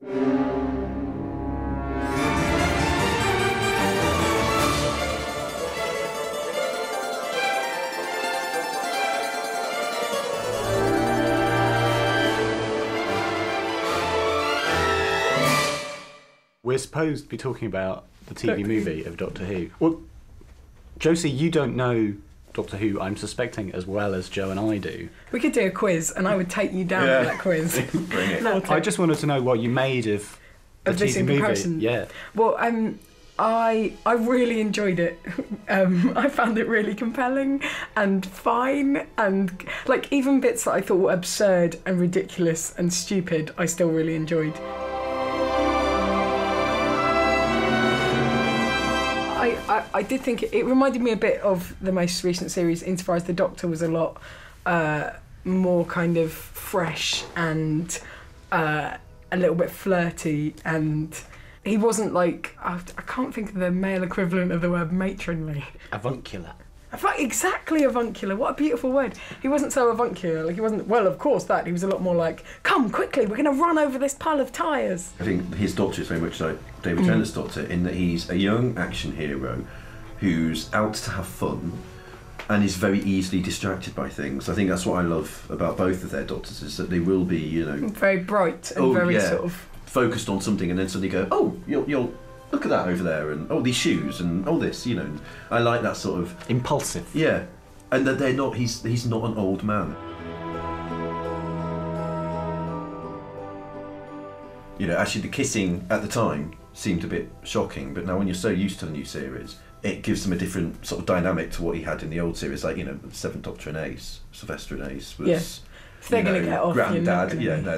We're supposed to be talking about the TV movie of Doctor Who. Well, Josie, you don't know Doctor Who, I'm suspecting, as well as Joe and I do. We could do a quiz, and I would take you down for that quiz. Bring it. No, I just wanted to know what you made of the this TV in movie. comparison. Yeah. Well, I really enjoyed it. I found it really compelling and fine, and like even bits that I thought were absurd and ridiculous and stupid, I still really enjoyed. I did think it reminded me a bit of the most recent series insofar as the Doctor was a lot more kind of fresh and a little bit flirty, and he wasn't like, I can't think of the male equivalent of the word matronly. Avuncular. Exactly, avuncular. What a beautiful word. He wasn't so avuncular. Like, he wasn't, well, of course that. He was a lot more like, come, quickly, we're going to run over this pile of tyres. I think his Doctor is very much like David Tennant's Doctor, in that he's a young action hero who's out to have fun and is very easily distracted by things. I think that's what I love about both of their Doctors, is that they will be, you know... very bright and very sort of... focused on something, and then suddenly go, oh, you'll look at that over there, and oh, these shoes, and oh, this, you know. I like that sort of... impulsive. Yeah. And that they're not... He's not an old man. You know, actually the kissing at the time seemed a bit shocking, but now when you're so used to the new series, it gives them a different sort of dynamic to what he had in the old series. Like, you know, Seventh Doctor and Ace, Sylvester and Ace was... Yeah. If they're going to get off, Granddad,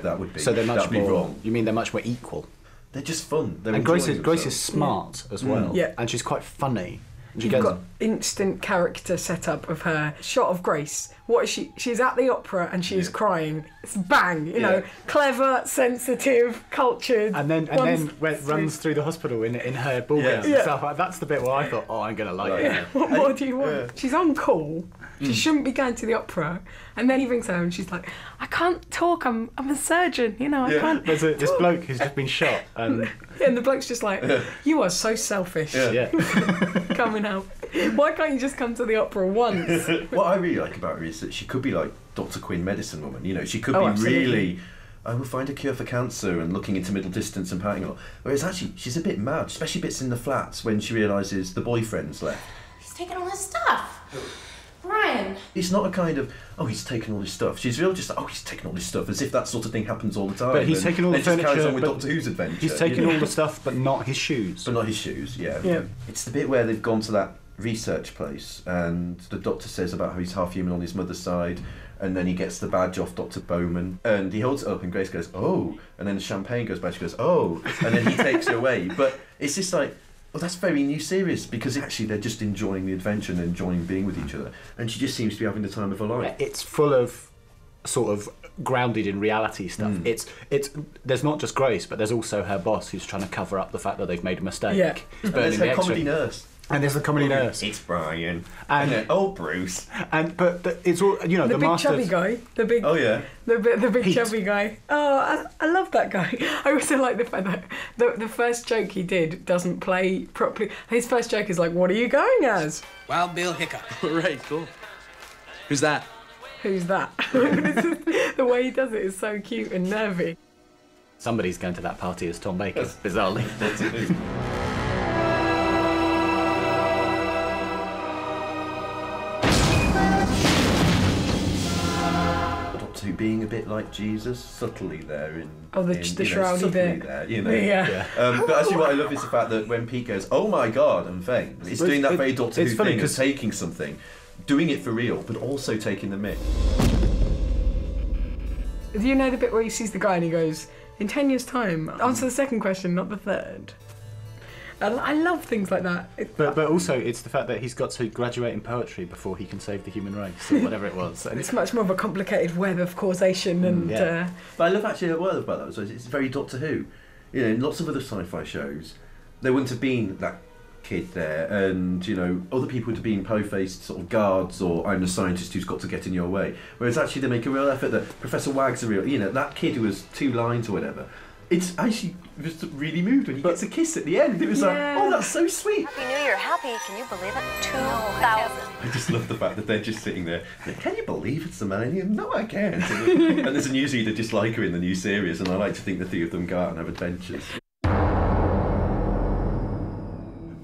that would be... So they're much more... wrong. You mean they're much more equal? They're just fun. And Grace is smart as well. Yeah. And she's quite funny. You've got instant character setup of her. Shot of Grace. What is she? She's at the opera and she is crying. It's bang, you know, clever, sensitive, cultured. And then runs through the hospital in her ball gowns and stuff. Like, that's the bit where I thought, oh, I'm going to like it. What more do you want? She's on call. She shouldn't be going to the opera. And then he rings her and she's like, I can't talk, I'm a surgeon, you know, I can't There's this bloke who's just been shot. And the bloke's just like, you are so selfish. Coming out. Why can't you just come to the opera once? What I really like about her is that she could be like Dr. Quinn Medicine Woman, you know, she could be absolutely. really... I will find a cure for cancer and looking into middle distance and parting a lot. Whereas actually, she's a bit mad, especially bits in the flats when she realises the boyfriend's left. He's taking all his stuff. Brian. It's not a kind of, oh, he's taken all his stuff. She's real just like, oh, he's taken all his stuff, as if that sort of thing happens all the time. But he's taken all the furniture. Carries on with Doctor Who's adventure. He's taken all the stuff, but not his shoes. But not his shoes, yeah. It's the bit where they've gone to that research place and the Doctor says about how he's half human on his mother's side, and then he gets the badge off Dr. Bowman and he holds it up and Grace goes, oh, and then the champagne goes by, she goes, oh, and then he takes her away. But it's just like, well, that's very new series, because actually they're just enjoying the adventure and enjoying being with each other, and she just seems to be having the time of her life. It's full of sort of grounded in reality stuff. It's there's not just Grace, but there's also her boss who's trying to cover up the fact that they've made a mistake. Yeah. And there's her comedy nurse. And there's the comedy nurse. It's Brian. And oh, Bruce. But it's all, you know, the big master... chubby guy. The big. Oh yeah. The big Pete. chubby guy. Oh, I love that guy. I also like the fact that the first joke he did doesn't play properly. His first joke is like, "What are you going as?" Wild Bill Hiccup. Right, cool. Who's that? Who's that? The way he does it is so cute and nervy. Somebody's going to that party as Tom Baker, bizarrely. To being a bit like Jesus, subtly there in... Oh, the shroudy bit. There, you know. Yeah. But actually what I love is the fact that when Pete goes, oh my God, I'm vain, it's doing that very Doctor Who thing of taking something, doing it for real, but also taking the myth. Do you know the bit where he sees the guy and he goes, in 10 years' time, answer the second question, not the third? I love things like that. But also, it's the fact that he's got to graduate in poetry before he can save the human race, or whatever it was. And it's much more of a complicated web of causation and... But I love actually what I love about that, so it's very Doctor Who. You know, in lots of other sci-fi shows, there wouldn't have been that kid there, and, you know, other people would have been po-faced sort of guards, or I'm the scientist who's got to get in your way. Whereas actually they make a real effort that Professor Wag's a real... You know, that kid who was 2 lines or whatever, It's actually just really moved when he gets a kiss at the end. It was like, oh, that's so sweet. Happy New Year, happy, can you believe it? 2,000. I just love the fact that they're just sitting there. Like, can you believe it's Hermione? No, I can't. And there's a newsreader just like her in the new series, and I like to think the three of them go out and have adventures.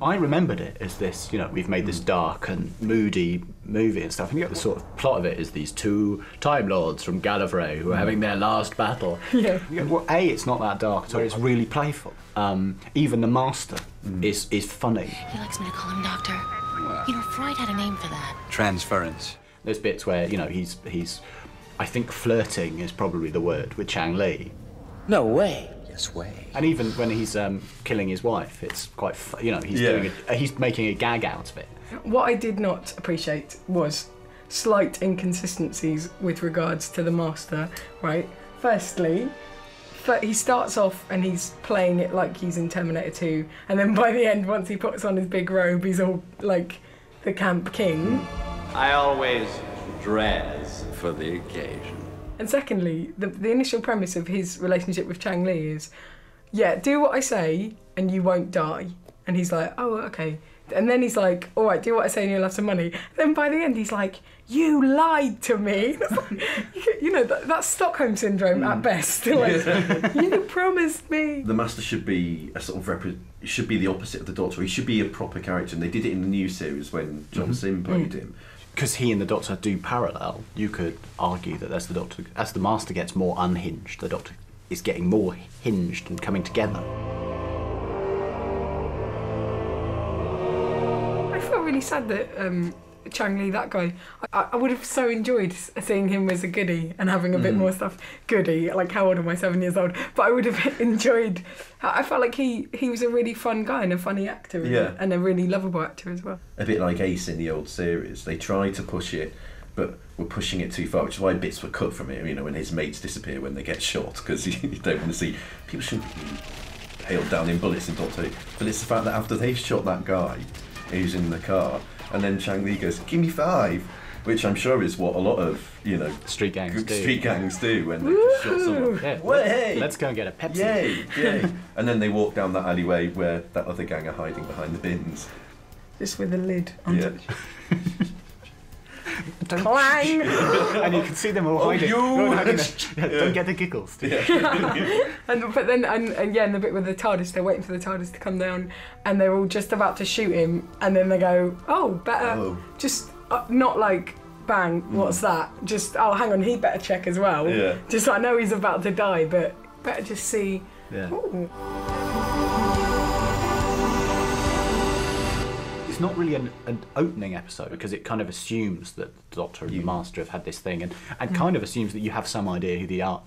I remembered it as this, you know, we've made this dark and moody movie and stuff, and yet the sort of plot of it is these two Time Lords from Gallifrey who are having their last battle. Yeah. Well, A, it's not that dark, so it's really playful. Even the Master is funny. He likes me to call him Doctor. You know, Freud had a name for that. Transference. There's bits where, you know, he's I think flirting is probably the word with Chang Li. No way. Yes way. And even when he's killing his wife, it's quite, you know, he's making a gag out of it. What I did not appreciate was slight inconsistencies with regards to the Master, right? Firstly, he starts off and he's playing it like he's in Terminator 2, and then by the end, once he puts on his big robe, he's all like the camp king. I always dress for the occasion. And secondly, the initial premise of his relationship with Chang Li is, yeah, do what I say and you won't die. And he's like, oh, okay. And then he's like, all right, do what I say and you'll have some money. Then by the end, he's like, you lied to me. You know, that's Stockholm Syndrome at best. Like, you promised me. The Master should be a sort of should be the opposite of the Doctor. He should be a proper character, and they did it in the new series when John Sim played him. Because he and the Doctor do parallel, you could argue that as the Master gets more unhinged, the Doctor is getting more hinged and coming together. I felt really sad that Chang Li, that guy, I would have so enjoyed seeing him as a goodie and having a bit more stuff. Goodie, like how old am I, 7 years old? But I would have enjoyed, I felt like he was a really fun guy and a funny actor, and a really lovable actor as well. A bit like Ace in the old series. They tried to push it, but were pushing it too far, which is why bits were cut from it, you know, when his mates disappear when they get shot, because you don't want to see, people shouldn't be hailed down in bullets in Doctor Who, but it's the fact that after they've shot that guy who's in the car, and then Chang Li goes, give me 5, which I'm sure is what a lot of, you know, street gangs do when they shot someone. Yeah, let's go and get a Pepsi. Yay. And then they walk down that alleyway where that other gang are hiding behind the bins. Just with a lid on top. Clang! And you can see them all hiding. Don't get the giggles. But then, in the bit with the TARDIS, they're waiting for the TARDIS to come down, and they're all just about to shoot him, and then they go, just not like, bang, what's that? Just, oh, hang on, he better check as well. Yeah. Just, I know he's about to die, but better just see. Yeah. It's not really an opening episode because it kind of assumes that the Doctor and the Master have had this thing, and kind of assumes that you have some idea who they are,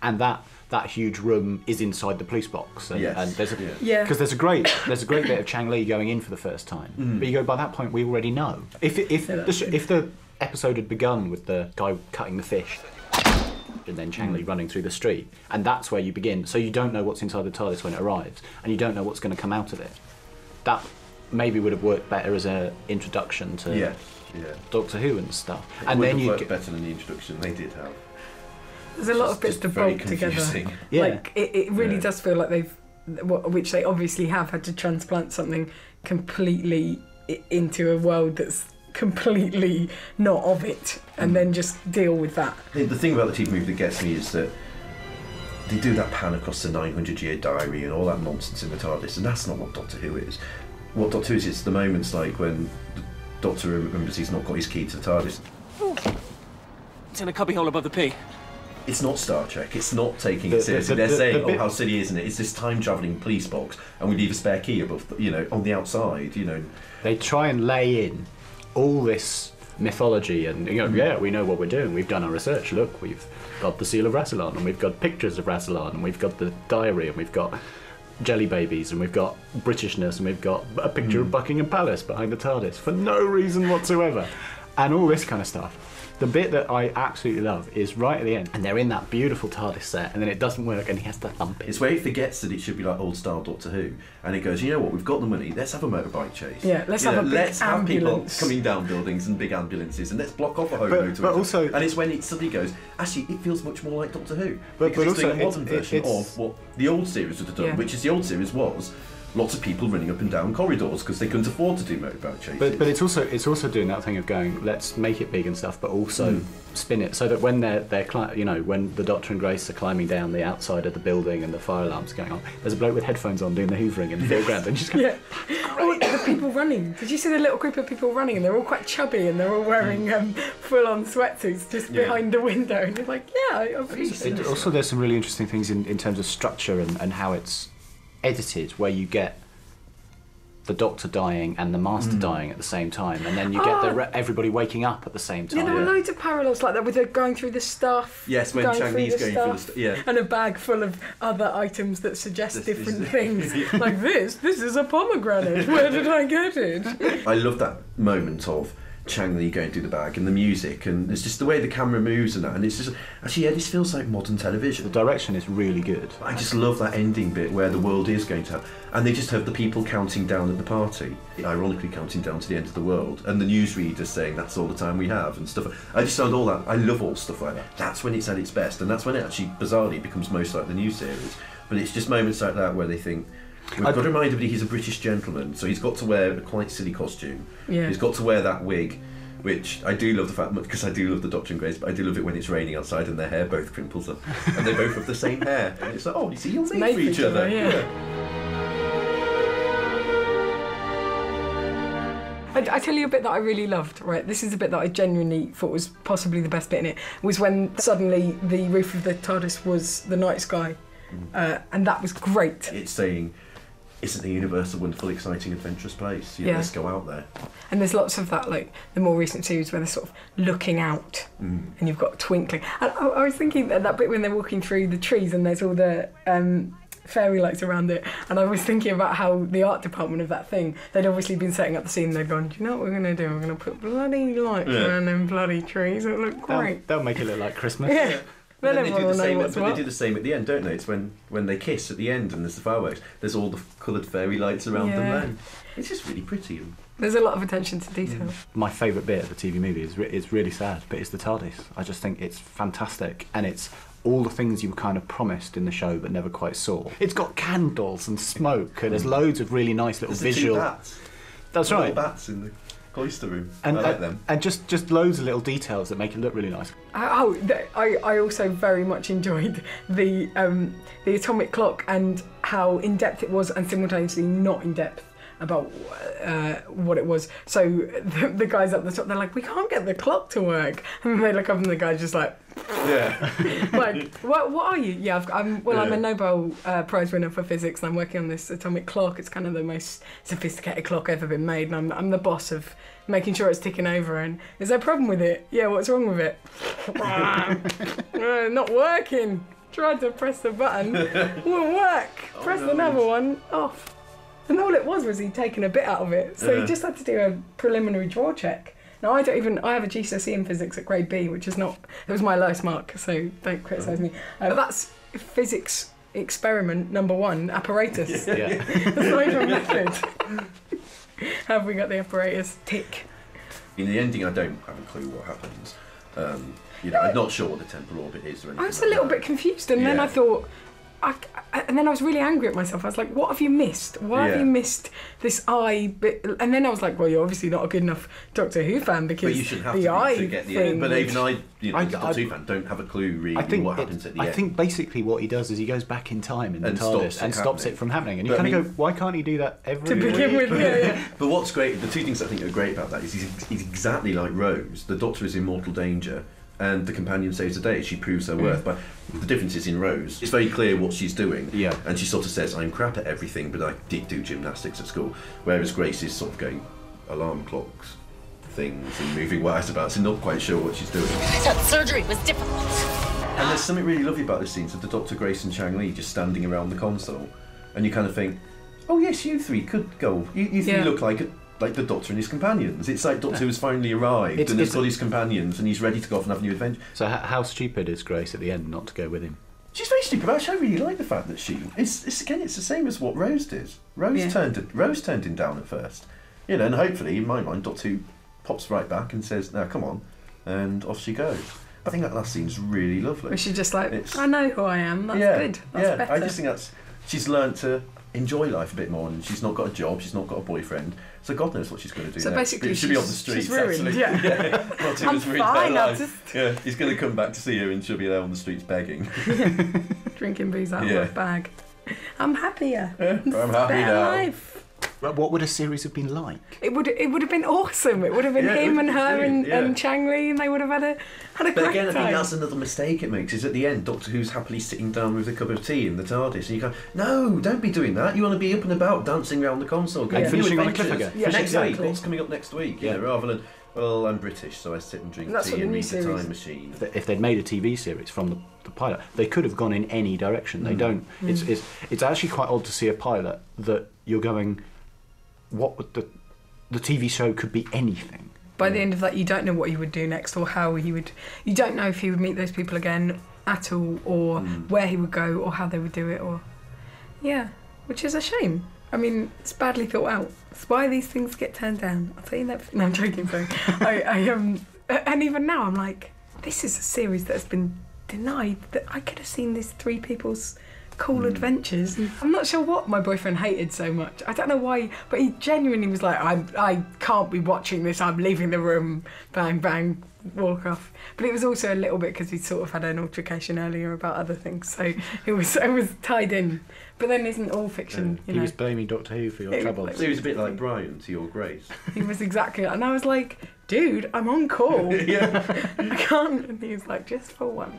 and that huge room is inside the police box. And there's because there's a great bit of Chang Li going in for the first time, but you go, by that point we already know. If the episode had begun with the guy cutting the fish and then Chang Li running through the street, and that's where you begin, so you don't know what's inside the TARDIS when it arrives, and you don't know what's going to come out of it. That maybe would have worked better as an introduction to Doctor Who and stuff. And then you get better than the introduction they did have. There's a lot of bits to bolt together. Yeah. Like it really does feel like they've, which they obviously have, had to transplant something completely into a world that's completely not of it, and then just deal with that. The thing about the TV movie that gets me is that they do that pan across the 900-year diary and all that nonsense in the TARDIS, and that's not what Doctor Who is. What Doctor Who is, it's the moments like when the Doctor remembers he's not got his key to the TARDIS. It's in a cubbyhole above the P. It's not Star Trek, it's not taking it seriously. They're saying, oh, how silly, isn't it? It's this time-travelling police box, and we leave a spare key above, on the outside, They try and lay in all this mythology, and we know what we're doing. We've done our research. Look, we've got the seal of Rassilon, and we've got pictures of Rassilon, and we've got the diary, and we've got jelly babies, and we've got Britishness, and we've got a picture of Buckingham Palace behind the TARDIS for no reason whatsoever, and all this kind of stuff. The bit that I absolutely love is right at the end, and they're in that beautiful TARDIS set, and then it doesn't work, and he has to thump it. It's where he forgets that it should be like old style Doctor Who, and he goes, you know what, we've got the money, let's have a motorbike chase. Yeah, let's have a big let's have people ambulance. coming down buildings and big ambulances, and let's block off a home But- motorway. but also- and it's when it suddenly goes, actually, it feels much more like Doctor Who. But because it's also doing a modern it's- version it's- of what the old series would have done, Yeah. which is the old series was lots of people running up and down corridors because they couldn't afford to do motorbike chases. But it's also doing that thing of going, let's make it big and stuff, but also spin it so that when they're when the Doctor and Grace are climbing down the outside of the building and the fire alarm's going on, there's a bloke with headphones on doing the hoovering in the foreground, and just going, Yeah. Oh, the people running. Did you see the little group of people running? And they're all quite chubby and they're all wearing full-on sweatsuits just behind the window. And you're like, yeah, I appreciate it. Also, there's some really interesting things in terms of structure and how it's edited, where you get the Doctor dying and the Master dying at the same time, and then you get everybody waking up at the same time. Yeah, there were loads of parallels like that with her going through the stuff. Yes, when Chang-Li's going through the stuff. Yeah. And a bag full of other items that suggest This different is- things. Like this is a pomegranate. Where did I get it? I love that moment of Chang-Li going through the bag and the music, and it's just the way the camera moves and that, and it's just actually, yeah, this feels like modern The television. direction is really good. I just love that ending bit where the world is going to have, and they just have the people counting down at the party, ironically counting down to the end of the world, and the newsreader saying that's all the time we have and stuff. I just found all that, I love all stuff like that. That's when it's at its best, and that's when it actually bizarrely becomes most like the new series. But it's just moments like that where they think, we've got to remind everybody he's a British gentleman, so he's got to wear a quite silly costume. Yeah. He's got to wear that wig, which I do love the fact, because I do love the Doctor and Grace, but I do love it when it's raining outside and their hair both crimples up, and they both have the same hair. And it's like, oh, you see, you're made for each other. Yeah. I tell you a bit that I really loved, right? This is a bit that I genuinely thought was possibly the best bit in it, was when suddenly the roof of the TARDIS was the night sky, and that was great. It's saying, isn't the universe a wonderful, exciting, adventurous place? You know, Yeah. let's go out there. And there's lots of that, like the more recent series where they're sort of looking out and you've got twinkling. And I was thinking that bit when they're walking through the trees and there's all the fairy lights around it, and I was thinking about how the art department of that thing, they'd obviously been setting up the scene, they'd gone, do you know what we're going to do? We're going to put bloody lights around them bloody trees, it'll look great. They'll make it look like Christmas. Yeah. But Then then everyone will know what's they what. do the same at the end, don't they? It's when they kiss at the end and there's the fireworks. There's all the coloured fairy lights around them Yeah. then. It's just really pretty. There's a lot of attention to detail. My favourite bit of the TV movie is really sad, but it's the TARDIS. I just think it's fantastic, and it's all the things you were kind of promised in the show but never quite saw. It's got candles and smoke, and there's loads of really nice little There's visual. the 2 bats. That's The right. little bats in the cloister room. And, I like them. and just loads of little details that make it look really nice. I also very much enjoyed the atomic clock and how in depth it was, and simultaneously not in depth about what it was. So the guys up the top, they're like, we can't get the clock to work, and then they look up and the guy's just like, Yeah. like, what are you? Yeah, I'm a Nobel Prize winner for physics, and I'm working on this atomic clock. It's kind of the most sophisticated clock ever been made, and I'm the boss of making sure it's ticking over. And is there a problem with it? Yeah, what's wrong with it? Not working. Tried to press the button, won't work. Press another one, off. And all it was he'd taken a bit out of it, so he just had to do a preliminary draw check. Now I have a GCSE in physics at grade B, which is not, it was my lowest mark, so don't criticise me. That's physics experiment number 1, apparatus. Yeah. That's not even method. Have we got the apparatus? Tick. In the ending, I don't have a clue what happens. I'm not sure what the temporal orbit is or anything. I was a little bit confused, and then Yeah. I thought, and then I was really angry at myself. I was like, what have you missed? Why have Yeah. you missed this eye bit? And then I was like, well, you're obviously not a good enough Doctor Who fan because But you should have the to eye be to get the thing. end. But even I, I- as a Doctor Who fan, don't have a clue really I think what happens at the I end. think basically what he does is he goes back in time in the And TARDIS stops it and stops happening. it from happening. And you But kind I of mean- go, why can't he do that every to begin week? with, yeah. But what's great, the two things I think are great about that is he's exactly like Rose. The Doctor is in mortal danger, and the companion saves the day. She proves her worth. But the difference is in Rose, it's very clear what she's doing. Yeah. And she sort of says, I'm crap at everything, but I did do gymnastics at school. Whereas Grace is sort of going alarm clocks, things, and moving wires about, so not quite sure what she's doing. I thought surgery was difficult. And there's something really lovely about this scene of the Doctor, Grace and Chang-Li just standing around the console, and you kind of think, oh yes, you three could go. You three Yeah. look like like the Doctor and his companions. It's like Doctor Who's finally arrived and has got his companions and he's ready to go off and have a new adventure. So how stupid is Grace at the end not to go with him? She's very stupid, but actually I really like the fact that it's the same as what Rose did. Rose turned him down at first. You know, and hopefully, in my mind, Doctor Who pops right back and says, "Now, come on," and off she goes. I think that last scene's really lovely. She's just like, I know who I am. That's good. That's better. I just think she's learnt to enjoy life a bit more, and she's not got a job, she's not got a boyfriend, so God knows what she's going to do. So next. basically, she'll be on the streets. She's ruined. Actually. Yeah. I'm fine. I'll just he's going to come back to see her, and she'll be there on the streets begging, drinking booze out of a bag. I'm happier. I'm happy now. Life. What would a series have been like? It would have been awesome. It would have been him and her and Chang Li, and they would have had a But great again, I time. think that's another mistake it makes, is at the end, Doctor Who's happily sitting down with a cup of tea in the TARDIS, and you go, no, don't be doing that. You want to be up and about, dancing around the console, going and finishing on a cliffhanger. Yeah, next exactly. week, what's coming up next week? You know, rather than, well, I'm British, so I sit and drink tea and read the Time Machine. If they'd made a TV series from the pilot, they could have gone in any direction. They don't. It's actually quite odd to see a pilot that you're going, what would the TV show could be anything. By the end of that, you don't know what he would do next or how he would. You don't know if he would meet those people again at all, or where he would go, or how they would do it, or which is a shame. I mean, it's badly thought out. It's why these things get turned down. I'll tell you that. No, I'm joking. Sorry. And even now, I'm like, this is a series that has been denied. That I could have seen these three people's cool adventures. I'm not sure what my boyfriend hated so much. I don't know why, but he genuinely was like, I can't be watching this. I'm leaving the room. Bang, bang, walk off. But it was also a little bit because we sort of had an altercation earlier about other things, so it was tied in. But then isn't all fiction, you know? He was blaming Doctor Who for your troubles. So he was a bit like Brian to your Grace. He was exactly, and I was like, dude, I'm on call. I can't. And he was like, just for once.